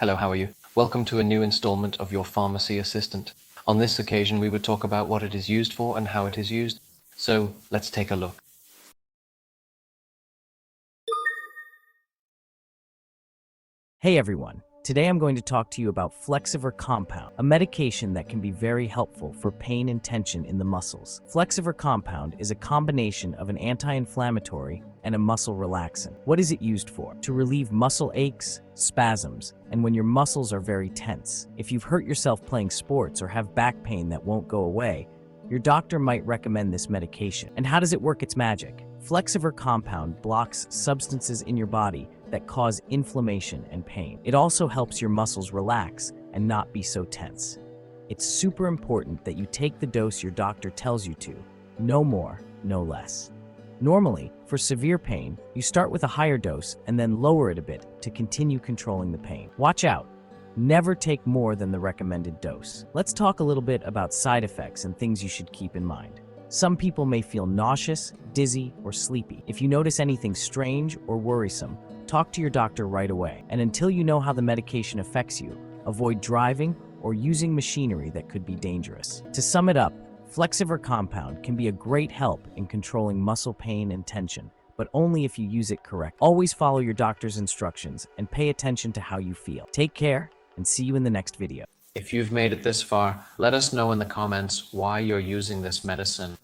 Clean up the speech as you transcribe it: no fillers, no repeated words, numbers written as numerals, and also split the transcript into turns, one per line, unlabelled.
Hello, how are you? Welcome to a new installment of your Pharmacy Assistant. On this occasion, we would talk about what it is used for and how it is used. So let's take a look.
Hey everyone, today I'm going to talk to you about Flexiver Compound, a medication that can be very helpful for pain and tension in the muscles. Flexiver Compound is a combination of an anti-inflammatory and a muscle relaxant. What is it used for? To relieve muscle aches, spasms, and when your muscles are very tense. If you've hurt yourself playing sports or have back pain that won't go away, your doctor might recommend this medication. And how does it work its magic? Flexiver Compound blocks substances in your body that cause inflammation and pain. It also helps your muscles relax and not be so tense. It's super important that you take the dose your doctor tells you to. No more, no less. Normally, for severe pain, you start with a higher dose and then lower it a bit to continue controlling the pain. Watch out. Never take more than the recommended dose. Let's talk a little bit about side effects and things you should keep in mind. Some people may feel nauseous, dizzy, or sleepy. If you notice anything strange or worrisome, talk to your doctor right away. And until you know how the medication affects you, avoid driving or using machinery that could be dangerous. To sum it up, Flexiver Compound can be a great help in controlling muscle pain and tension, but only if you use it correctly. Always follow your doctor's instructions and pay attention to how you feel. Take care and see you in the next video.
If you've made it this far, let us know in the comments why you're using this medicine.